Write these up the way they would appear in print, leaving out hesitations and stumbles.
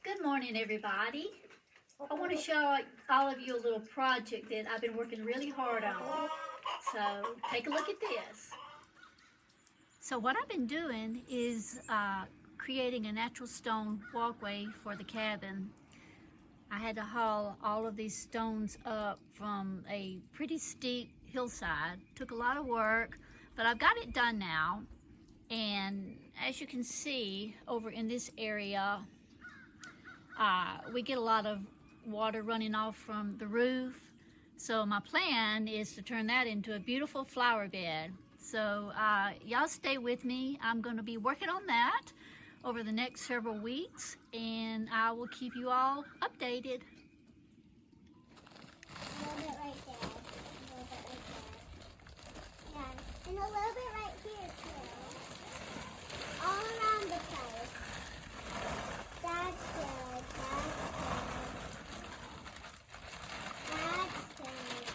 Good morning, everybody. I want to show all of you a little project that I've been working really hard on. So take a look at this. So what I've been doing is creating a natural stone walkway for the cabin. I had to haul all of these stones up from a pretty steep hillside. Took a lot of work, but I've got it done now. And as you can see over in this area, we get a lot of water running off from the roof. So my plan is to turn that into a beautiful flower bed. So y'all stay with me. I'm going to be working on that over the next several weeks, and I will keep you all updated. A little bit right there. A little bit right there. Yeah, and a little bit right here too. All around the place. That's good. That's good.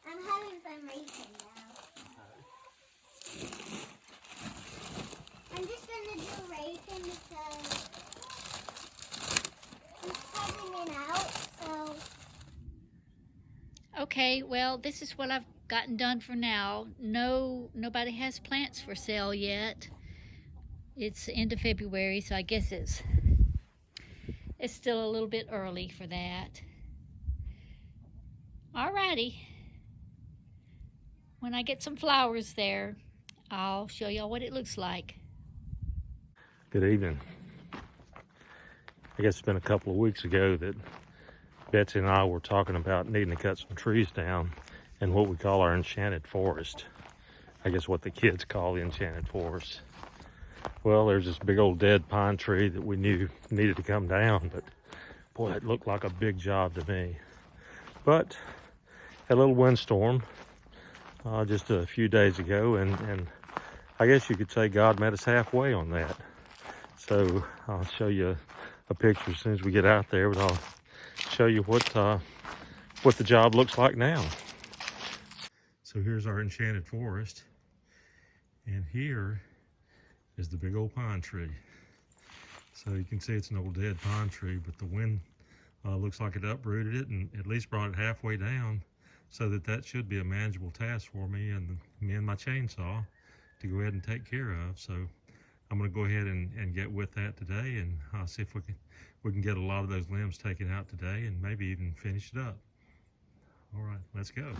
I'm having fun racing now. I'm just gonna do racing because he's cutting it out, so. Okay, well, this is what I've gotten done for now. Nobody has plants for sale yet. It's the end of February, so I guess it's still a little bit early for that. Alrighty. When I get some flowers there, I'll show y'all what it looks like. Good evening. I guess it's been a couple of weeks ago that Betsy and I were talking about needing to cut some trees down in what we call our enchanted forest. I guess what the kids call the enchanted forest. Well, there's this big old dead pine tree that we knew needed to come down, but boy, it looked like a big job to me. But a little windstorm just a few days ago, and I guess you could say God met us halfway on that. So I'll show you a picture as soon as we get out there, but I'll show you what the job looks like now. So here's our enchanted forest, and here is the big old pine tree. So you can see it's an old dead pine tree, but the wind looks like it uprooted it and at least brought it halfway down, so that should be a manageable task for me and my chainsaw to go ahead and take care of. So I'm going to go ahead and get with that today, and I'll see if we can get a lot of those limbs taken out today and maybe even finish it up. All right, let's go.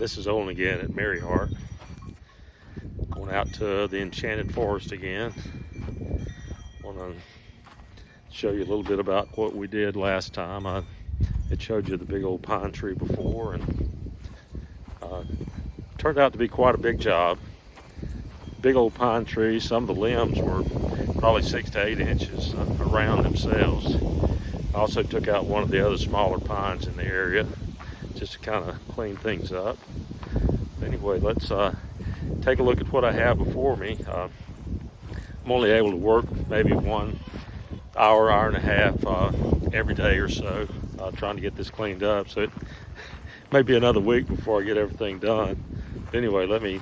This is Owen again at MerryHeart. Going out to the enchanted forest again. Want to show you a little bit about what we did last time. I had showed you the big old pine tree before, and turned out to be quite a big job. Big old pine tree. Some of the limbs were probably 6 to 8 inches around themselves. I also took out one of the other smaller pines in the area just to kind of clean things up. Anyway, let's take a look at what I have before me. I'm only able to work maybe 1 hour, hour and a half every day or so, trying to get this cleaned up. So it may be another week before I get everything done. Anyway, let me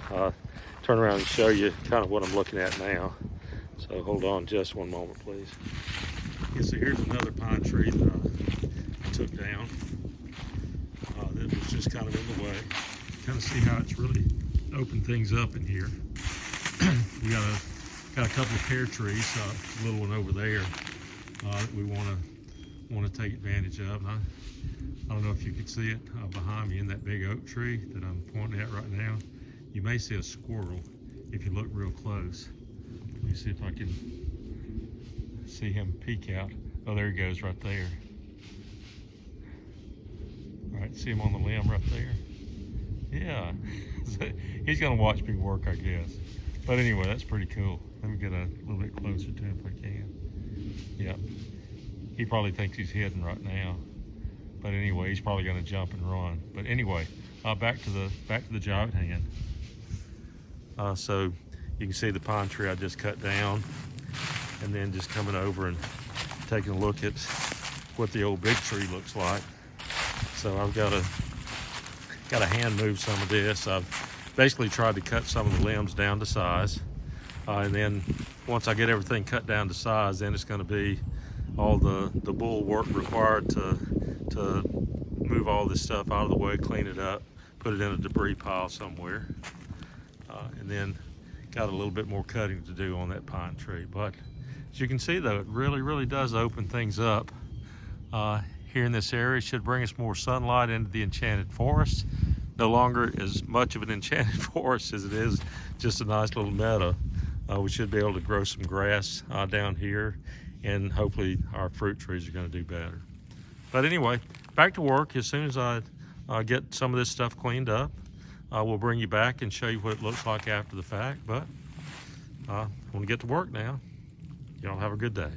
turn around and show you kind of what I'm looking at now. So hold on just one moment, please. Yeah, so here's another pine tree that I took down. That was just kind of in the way. Kind of see how it's really opened things up in here. We got a couple of pear trees, a little one over there that we want to take advantage of. And I don't know if you can see it behind me in that big oak tree that I'm pointing at right now. You may see a squirrel if you look real close. Let me see if I can see him peek out. Oh, there he goes right there. All right, see him on the limb right there? Yeah, he's gonna watch me work, I guess. But anyway, that's pretty cool. Let me get a little bit closer to him if I can. Yep, he probably thinks he's hidden right now. But anyway, he's probably gonna jump and run. But anyway, back to the job at hand. So you can see the pine tree I just cut down, and then just coming over and taking a look at what the old big tree looks like. So I've got to hand move some of this. I've basically tried to cut some of the limbs down to size, and then once I get everything cut down to size, then it's going to be all the bull work required to move all this stuff out of the way, clean it up, put it in a debris pile somewhere, and then got a little bit more cutting to do on that pine tree. But as you can see, though, it really does open things up here in this area. It should bring us more sunlight into the enchanted forest. No longer as much of an enchanted forest as it is just a nice little meadow. We should be able to grow some grass down here, and hopefully our fruit trees are going to do better. But anyway, back to work. As soon as I get some of this stuff cleaned up, we'll bring you back and show you what it looks like after the fact. But I want to get to work now. Y'all have a good day.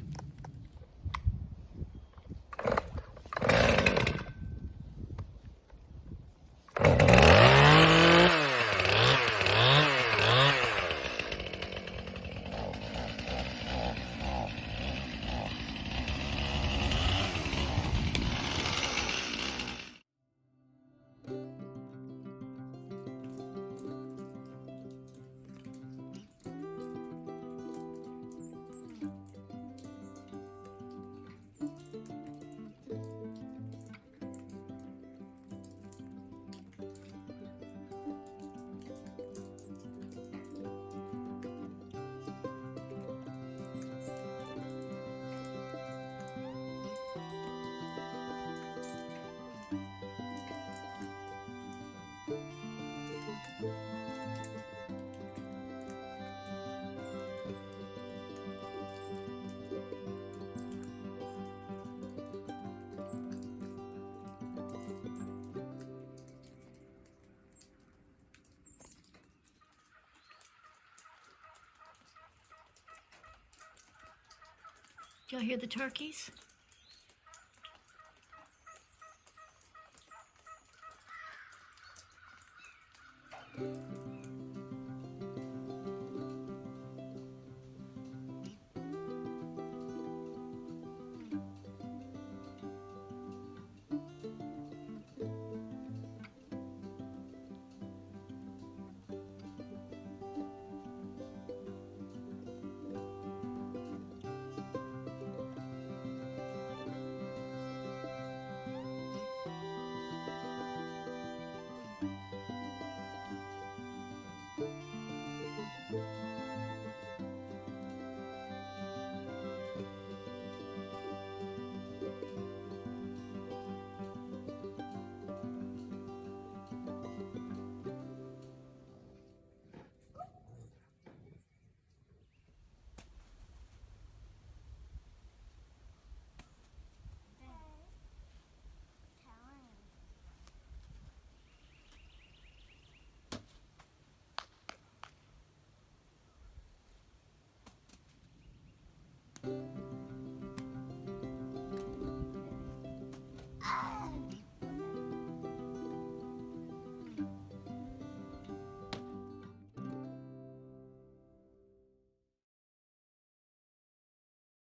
Y'all hear the turkeys?